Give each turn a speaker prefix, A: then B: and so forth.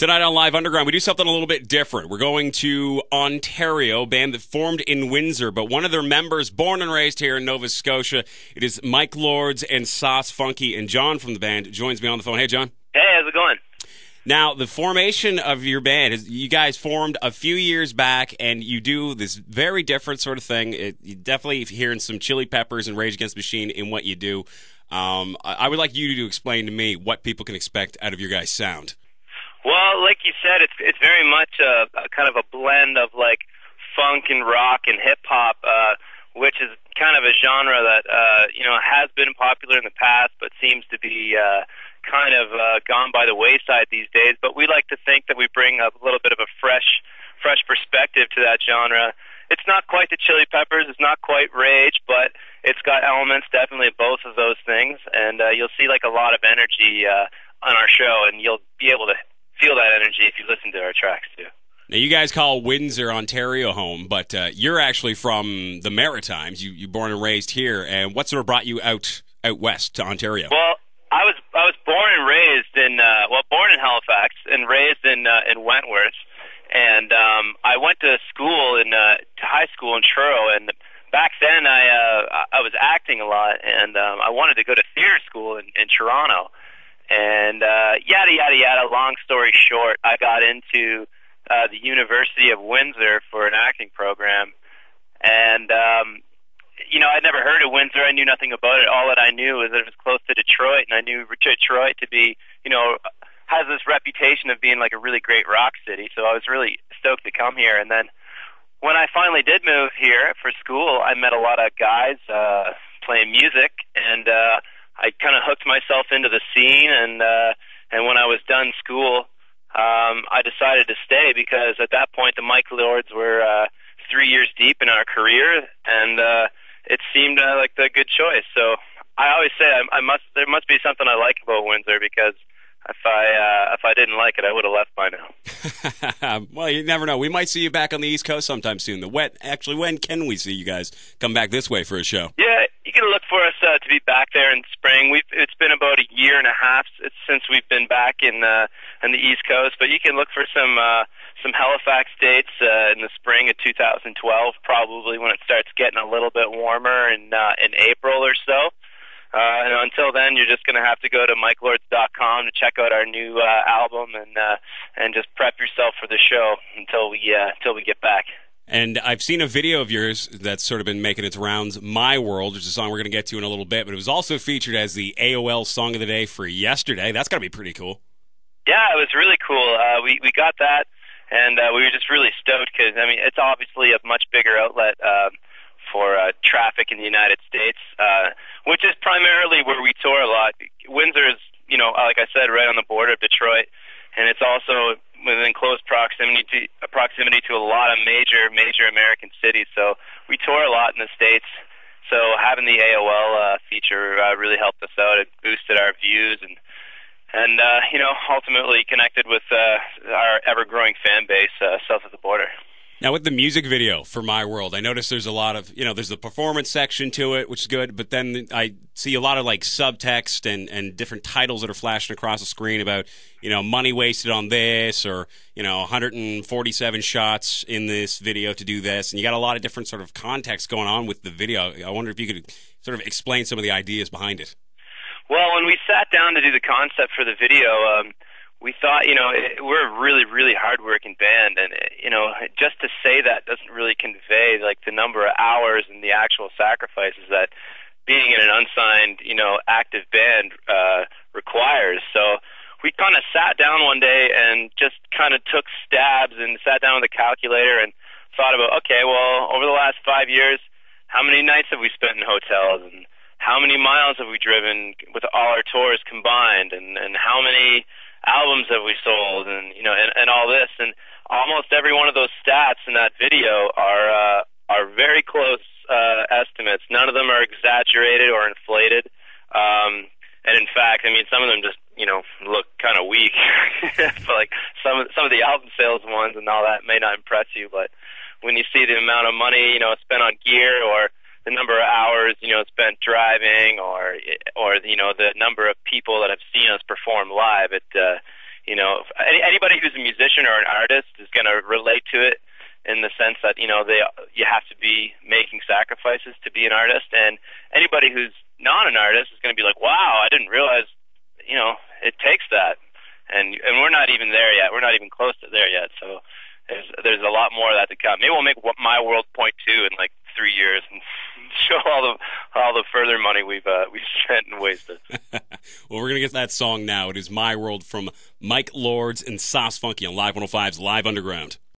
A: Tonight on Live Underground, we do something a little bit different. We're going to Ontario, a band that formed in Windsor, but one of their members, born and raised here in Nova Scotia. It is MicLordz and Sauce Funky, and John from the band joins me on the phone. Hey, John.
B: Hey, how's it going?
A: Now, the formation of your band, you guys formed a few years back, and you do this very different sort of thing. You definitely hearing some Chili Peppers and Rage Against the Machine in what you do. I would like you to explain to me what people can expect out of your guys' sound.
B: Well, like you said, it's very much a kind of a blend of like funk and rock and hip hop, which is kind of a genre that has been popular in the past, but seems to be kind of gone by the wayside these days. But we like to think that we bring a little bit of a fresh perspective to that genre. It's not quite the Chili Peppers, it's not quite Rage, but it's got elements definitely of both of those things, and you'll see like a lot of energy on our show, and you'll be able to feel that energy if you listen to our tracks too.
A: Now, you guys call Windsor, Ontario home, but you're actually from the Maritimes. You born and raised here, and what sort of brought you out west to Ontario?
B: Well, I was born and raised in born in Halifax and raised in Wentworth, and I went to school to high school in Truro, and back then I was acting a lot, and I wanted to go to theater school in Toronto. And yada, yada, yada, long story short, I got into the University of Windsor for an acting program. And, I'd never heard of Windsor. I knew nothing about it. All that I knew was that it was close to Detroit, and I knew Detroit to be, has this reputation of being like a really great rock city. So I was really stoked to come here. And then when I finally did move here for school, I met a lot of guys playing music, and I kind of hooked myself into the scene, and when I was done school, I decided to stay because at that point the MicLordz were 3 years deep in our career, and it seemed like the good choice. So I always say there must be something I like about Windsor, because if I didn't like it, I would have left by now.
A: Well, you never know. We might see you back on the East Coast sometime soon. Actually, when can we see you guys come back this way for a show?
B: Yeah, you can look for us to be back there in spring. It's been about a year and a half since we've been back in the East Coast, but you can look for some Halifax dates in the spring of 2012, probably when it starts getting a little bit warmer in April or so. And until then, you're just going to have to go to MicLordz.com to check out our new album and just prep yourself for the show until we get back.
A: And I've seen a video of yours that's sort of been making its rounds, My World, which is a song we're going to get to in a little bit, but it was also featured as the AOL Song of the Day for yesterday. That's got to be pretty cool.
B: Yeah, it was really cool. We got that, and we were just really stoked because, it's obviously a much bigger outlet for traffic in the United States, which is primarily where we tour a lot. Windsor is, like I said, right on the border of Detroit, and it's also within close proximity to a lot of major American cities. So we tour a lot in the States. So having the AOL feature really helped us out. It boosted our views and ultimately connected with our ever-growing fan base south of the border.
A: Now, with the music video for My World, I noticed there's a lot of, there's the performance section to it, which is good, but then I see a lot of, like, subtext and different titles that are flashing across the screen about, money wasted on this, or, 147 shots in this video to do this, and you got a lot of different sort of context going on with the video. I wonder if you could sort of explain some of the ideas behind it.
B: Well, when we sat down to do the concept for the video, we thought, we're a really, really hard-working band, and, just to say that doesn't really convey, like, the number of hours and the actual sacrifices that being in an unsigned, active band requires. So we kind of sat down one day and just kind of took stabs and sat down with a calculator and thought about, okay, well, over the last 5 years, how many nights have we spent in hotels, and how many miles have we driven with all our tours combined, and how many albums have we sold, and and all this, and almost every one of those stats in that video are very close estimates. None of them are exaggerated or inflated, and in fact, some of them just look kind of weak. But like some of the album sales ones and all that may not impress you, but when you see the amount of money spent on gear, or the number of hours spent driving, or the number of people that have seen us perform live, it Anybody who's a musician or an artist is going to relate to it in the sense that, you have to be making sacrifices to be an artist. And anybody who's not an artist is going to be like, wow, I didn't realize, it takes that. And we're not even there yet. We're not even close to there yet. So there's a lot more of that to come. Maybe we'll make My World Point 2 in like 3 years and show all the further money we've spent and wasted.
A: Well, we're gonna get that song now. It is My World from MicLordz and Sauce Funky on Live 105's Live Underground.